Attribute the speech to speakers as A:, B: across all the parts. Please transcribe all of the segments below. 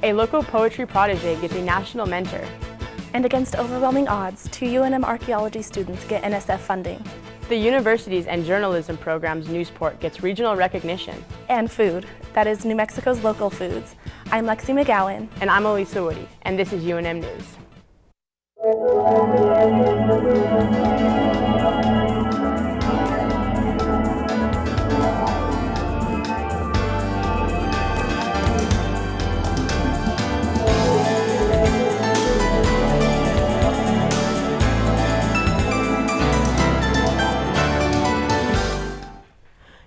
A: A local poetry protégé gets a national mentor.
B: And against overwhelming odds, 2 UNM archaeology students get NSF funding.
A: The universities and journalism programs Newsport gets regional recognition.
B: And food, that is New Mexico's local foods. I'm Lexie McGowen.
A: And I'm Elisa Woody, and this is UNM News.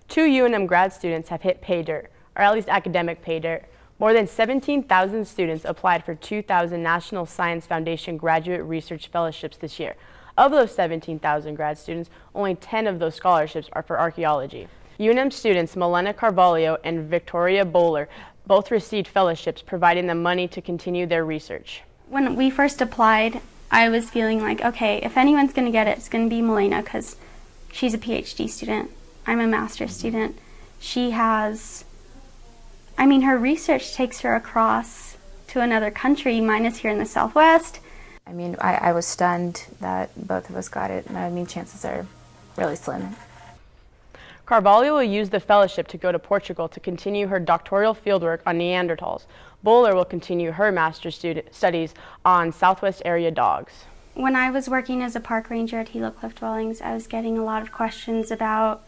A: Two UNM grad students have hit pay dirt, or at least academic pay dirt. More than 17,000 students applied for 2,000 National Science Foundation graduate research fellowships this year. Of those 17,000 grad students, only 10 of those scholarships are for archaeology. UNM students Melena Carvalho and Victoria Bowler both received fellowships, providing them money to continue their research.
C: When we first applied, I was feeling like, okay, if anyone's going to get it, it's going to be Melena, because she's a PhD student. I'm a master's student. She has, her research takes her across to another country. Mine is here in the Southwest.
D: I was stunned that both of us got it. Chances are really slim.
A: Carvalho will use the fellowship to go to Portugal to continue her doctoral fieldwork on Neanderthals. Bowler will continue her master's studies on Southwest area dogs.
C: When I was working as a park ranger at Gila Cliff Dwellings, I was getting a lot of questions about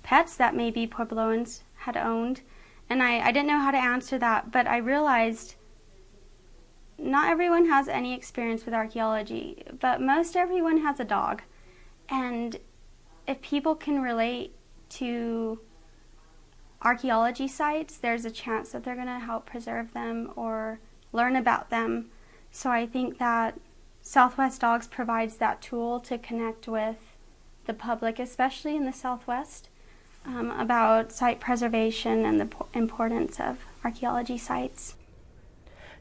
C: pets that maybe Puebloans had owned. And I didn't know how to answer that, but I realized not everyone has any experience with archaeology, but most everyone has a dog. And if people can relate to archaeology sites, there's a chance that they're going to help preserve them or learn about them. So I think that Southwest Dogs provides that tool to connect with the public, especially in the Southwest, about site preservation and the importance of archaeology sites.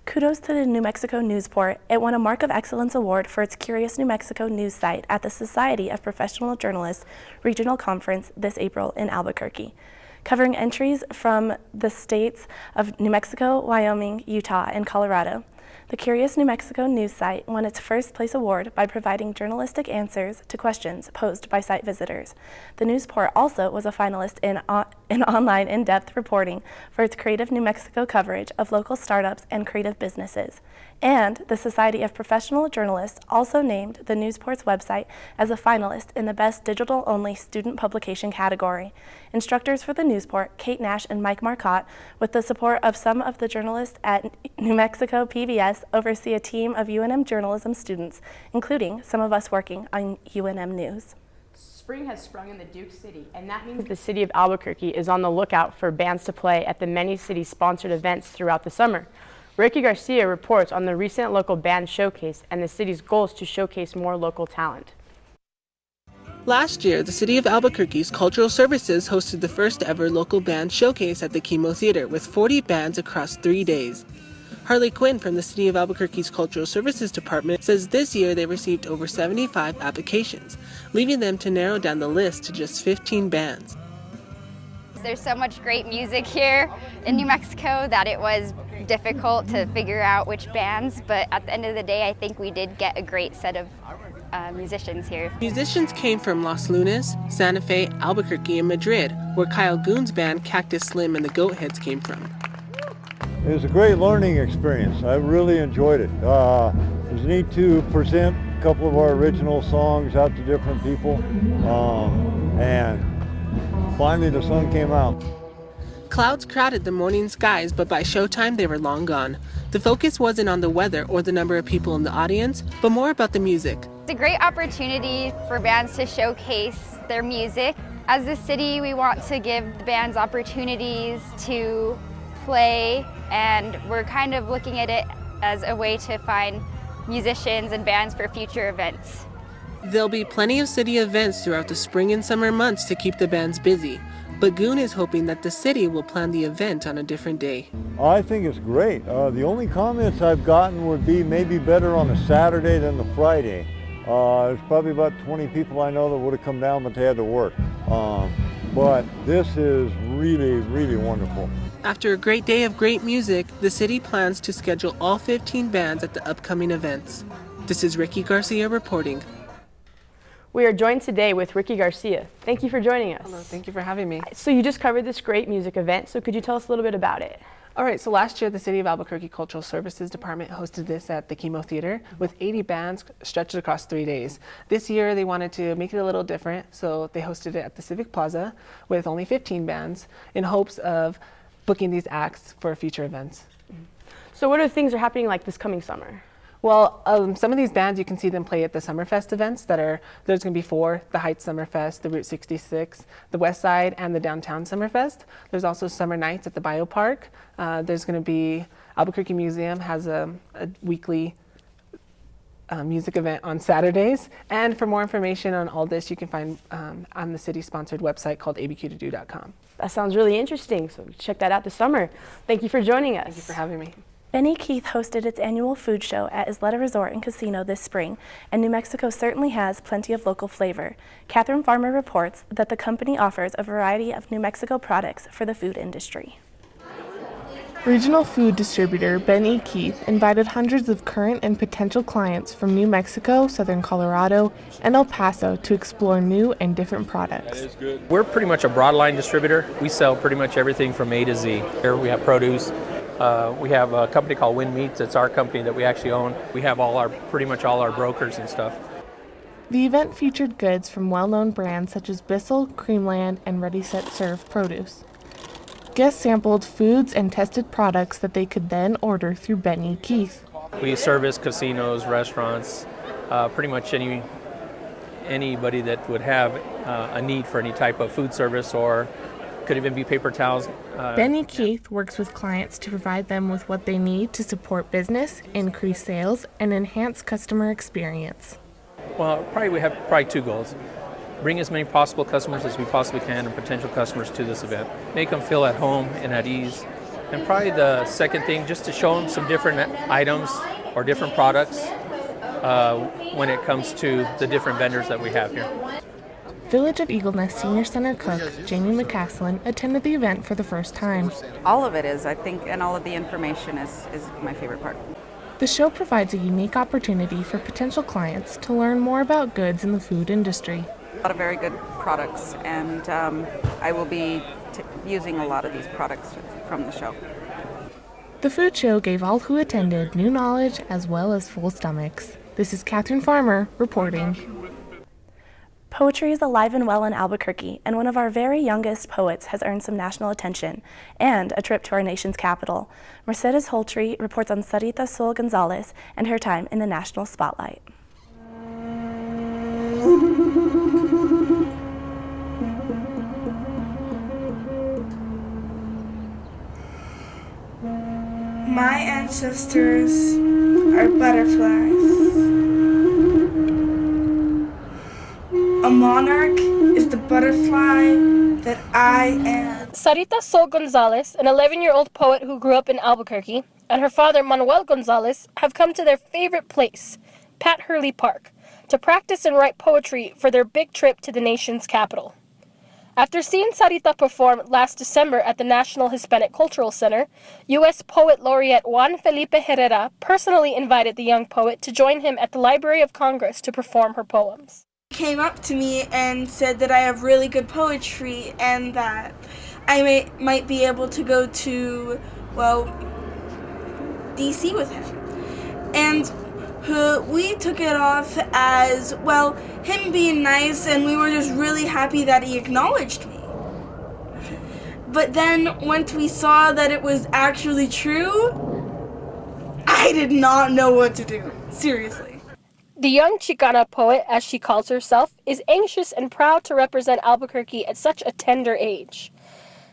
B: Kudos to the New Mexico Newsport. It won a Mark of Excellence Award for its Curious New Mexico news site at the Society of Professional Journalists Regional Conference this April in Albuquerque, covering entries from the states of New Mexico, Wyoming, Utah, and Colorado. The Curious New Mexico news site won its first place award by providing journalistic answers to questions posed by site visitors. The Newsport also was a finalist in online in-depth reporting for its Creative New Mexico coverage of local startups and creative businesses. And the Society of Professional Journalists also named the Newsport's website as a finalist in the Best Digital-Only Student Publication category. Instructors for the Newsport, Kate Nash and Mike Marcotte, with the support of some of the journalists at New Mexico PBS, oversee a team of UNM journalism students, including some of us working on UNM News.
A: Spring has sprung in the Duke City, and that means the city of Albuquerque is on the lookout for bands to play at the many city-sponsored events throughout the summer. Ricky Garcia reports on the recent local band showcase and the city's goals to showcase more local talent.
E: Last year, the City of Albuquerque's Cultural Services hosted the first ever local band showcase at the Chemo Theater with 40 bands across 3 days. Harley Quinn from the City of Albuquerque's Cultural Services Department says this year they received over 75 applications, leaving them to narrow down the list to just 15 bands.
F: There's so much great music here in New Mexico that it was difficult to figure out which bands, but at the end of the day, I think we did get a great set of musicians here.
E: Musicians came from Los Lunas, Santa Fe, Albuquerque, and Madrid, where Kyle Goon's band Cactus Slim and the Goatheads came from.
G: It was a great learning experience. I really enjoyed it. It was neat to present a couple of our original songs out to different people, and finally the sun came out.
E: Clouds crowded the morning skies, but by showtime they were long gone. The focus wasn't on the weather or the number of people in the audience, but more about the music.
F: It's a great opportunity for bands to showcase their music. As a city, we want to give the bands opportunities to play, and we're kind of looking at it as a way to find musicians and bands for future events.
E: There'll be plenty of city events throughout the spring and summer months to keep the bands busy, but Goon is hoping that the city will plan the event on a different day.
G: I think it's great. The only comments I've gotten would be maybe better on a Saturday than the Friday. There's probably about 20 people I know that would have come down, but they had to work. But this is really, really wonderful.
E: After a great day of great music, the city plans to schedule all 15 bands at the upcoming events. This is Ricky Garcia reporting.
A: We are joined today with Ricky Garcia. Thank you for joining us.
E: Hello, thank you for having me.
A: So you just covered this great music event, so could you tell us a little bit about it?
E: All right, so last year the City of Albuquerque Cultural Services Department hosted this at the Chemo Theater with 80 bands stretched across 3 days. This year they wanted to make it a little different, so they hosted it at the Civic Plaza with only 15 bands in hopes of booking these acts for future events.
A: So what other things are happening like this coming summer?
E: Well, some of these bands, you can see them play at the Summerfest events there's going to be 4, the Heights Summerfest, the Route 66, the West Side, and the Downtown Summerfest. There's also Summer Nights at the Biopark. There's going to be, Albuquerque Museum has a weekly music event on Saturdays. And for more information on all this, you can find on the city-sponsored website called abq2do.com.
A: That sounds really interesting, so check that out this summer. Thank you for joining us.
E: Thank you for having me.
B: Benny Keith hosted its annual food show at Isleta Resort and Casino this spring, and New Mexico certainly has plenty of local flavor. Catherine Farmer reports that the company offers a variety of New Mexico products for the food industry.
H: Regional food distributor Benny Keith invited hundreds of current and potential clients from New Mexico, Southern Colorado, and El Paso to explore new and different products.
I: We're pretty much a broadline distributor. We sell pretty much everything from A to Z. Here we have produce. We have a company called Win Meats. It's our company that we actually own. We have pretty much all our brokers and stuff.
H: The event featured goods from well-known brands such as Bissell, Creamland, and Ready Set Serve produce. Guests sampled foods and tested products that they could then order through Benny Keith.
I: We service casinos, restaurants, pretty much anybody that would have a need for any type of food service, or could even be paper towels.
H: Benny Keith works with clients to provide them with what they need to support business, increase sales, and enhance customer experience.
I: Well, we have 2 goals. Bring as many possible customers as we possibly can, and potential customers, to this event. Make them feel at home and at ease. And probably the second thing, just to show them some different items or different products when it comes to the different vendors that we have here.
H: Village of Eagle Nest Senior Center cook Jamie McCaslin attended the event for the first time.
J: All of it is, I think, and all of the information is my favorite part.
H: The show provides a unique opportunity for potential clients to learn more about goods in the food industry.
J: A lot of very good products, and I will be using a lot of these products from the show.
H: The food show gave all who attended new knowledge as well as full stomachs. This is Catherine Farmer reporting.
B: Poetry is alive and well in Albuquerque, and one of our very youngest poets has earned some national attention and a trip to our nation's capital. Mercedez Holtry reports on Sarita Sol Gonzalez and her time in the national spotlight.
K: My ancestors are butterflies. A monarch is the butterfly that I am.
L: Sarita Sol Gonzalez, an 11-year-old poet who grew up in Albuquerque, and her father Manuel Gonzalez have come to their favorite place, Pat Hurley Park, to practice and write poetry for their big trip to the nation's capital. After seeing Sarita perform last December at the National Hispanic Cultural Center, U.S. Poet Laureate Juan Felipe Herrera personally invited the young poet to join him at the Library of Congress to perform her poems.
K: He came up to me and said that I have really good poetry and that I might be able to go to, D.C. with him. And we took it off as, him being nice, and we were just really happy that he acknowledged me. But then, once we saw that it was actually true, I did not know what to do. Seriously.
L: The young Chicana poet, as she calls herself, is anxious and proud to represent Albuquerque at such a tender age.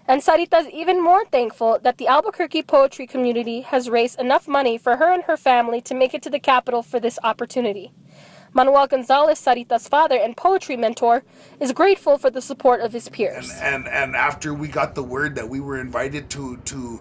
L: And Sarita's even more thankful that the Albuquerque poetry community has raised enough money for her and her family to make it to the capital for this opportunity. Manuel Gonzalez, Sarita's father and poetry mentor, is grateful for the support of his peers.
M: And after we got the word that we were invited to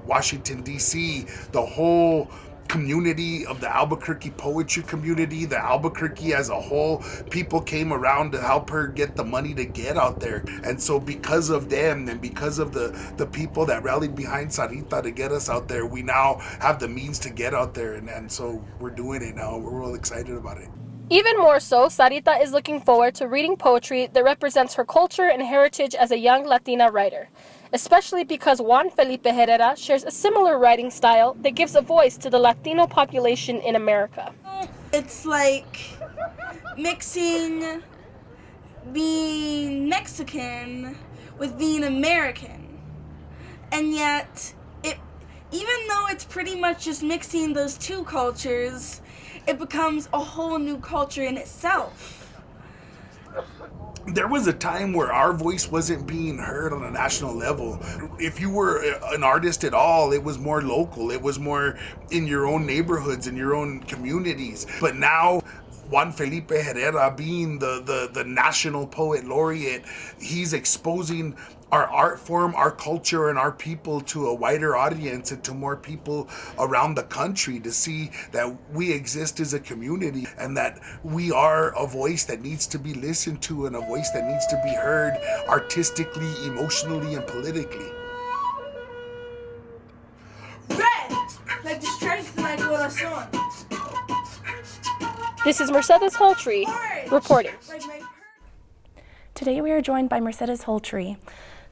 M: Washington, D.C., the whole community of the Albuquerque poetry community, the Albuquerque as a whole, people came around to help her get the money to get out there. And so because of them and because of the people that rallied behind Sarita to get us out there, we now have the means to get out there. And so we're doing it now. We're real excited about it.
L: Even more so, Sarita is looking forward to reading poetry that represents her culture and heritage as a young Latina writer, especially because Juan Felipe Herrera shares a similar writing style that gives a voice to the Latino population in America.
K: It's like mixing being Mexican with being American. And yet, even though it's pretty much just mixing those two cultures, it becomes a whole new culture in itself.
M: There was a time where our voice wasn't being heard on a national level. If you were an artist at all, it was more local. It was more in your own neighborhoods, in your own communities. But now, Juan Felipe Herrera being the national poet laureate, he's exposing our art form, our culture, and our people to a wider audience and to more people around the country to see that we exist as a community and that we are a voice that needs to be listened to and a voice that needs to be heard artistically, emotionally, and politically.
K: Red, like the strength of my corazón.
L: This is Mercedez Holtry reporting.
B: Today we are joined by Mercedez Holtry.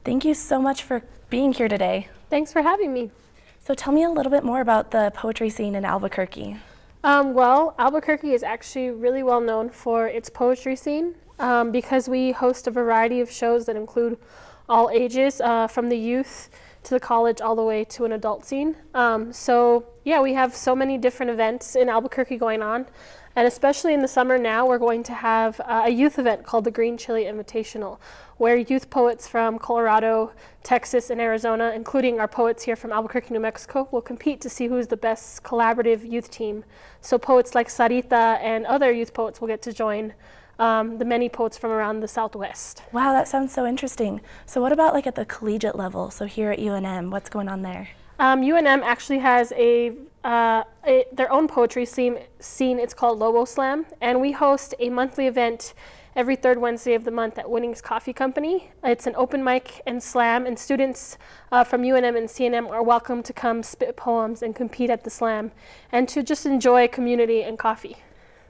B: Thank you so much for being here today.
N: Thanks for having me.
B: So tell me a little bit more about the poetry scene in Albuquerque.
N: Well, Albuquerque is actually really well known for its poetry scene because we host a variety of shows that include all ages, from the youth to the college all the way to an adult scene. So yeah, we have so many different events in Albuquerque going on. And especially in the summer now, we're going to have a youth event called the Green Chili Invitational, where youth poets from Colorado, Texas, and Arizona, including our poets here from Albuquerque, New Mexico, will compete to see who's the best collaborative youth team. So poets like Sarita and other youth poets will get to join the many poets from around the Southwest.
B: Wow, that sounds so interesting. So what about like at the collegiate level? So here at UNM, what's going on there?
N: UNM actually has their own poetry scene. It's called Lobo Slam, and we host a monthly event every third Wednesday of the month at Winnings Coffee Company. It's an open mic and slam, and students from UNM and CNM are welcome to come spit poems and compete at the slam, and to just enjoy community and coffee.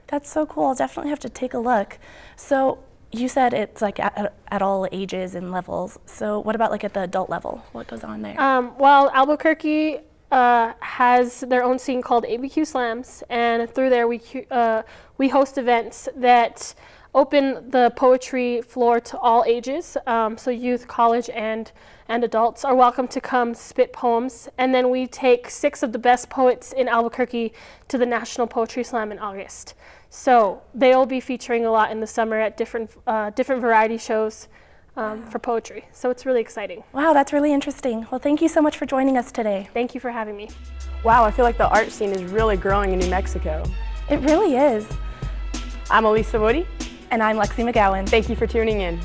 B: That's so cool. I'll definitely have to take a look. So you said it's like at all ages and levels. So what about like at the adult level? What goes on there?
N: Well, Albuquerque has their own scene called ABQ Slams, and through there we host events that open the poetry floor to all ages. So youth, college, and adults are welcome to come spit poems, and then we take 6 of the best poets in Albuquerque to the National Poetry Slam in August. So they'll be featuring a lot in the summer at different variety shows for poetry. So it's really exciting.
B: Wow, that's really interesting. Well, thank you so much for joining us today.
N: Thank you for having me.
A: Wow, I feel like the art scene is really growing in New Mexico.
B: It really is.
A: I'm Elisa.
B: And I'm Lexie McGowen.
A: Thank you for tuning in.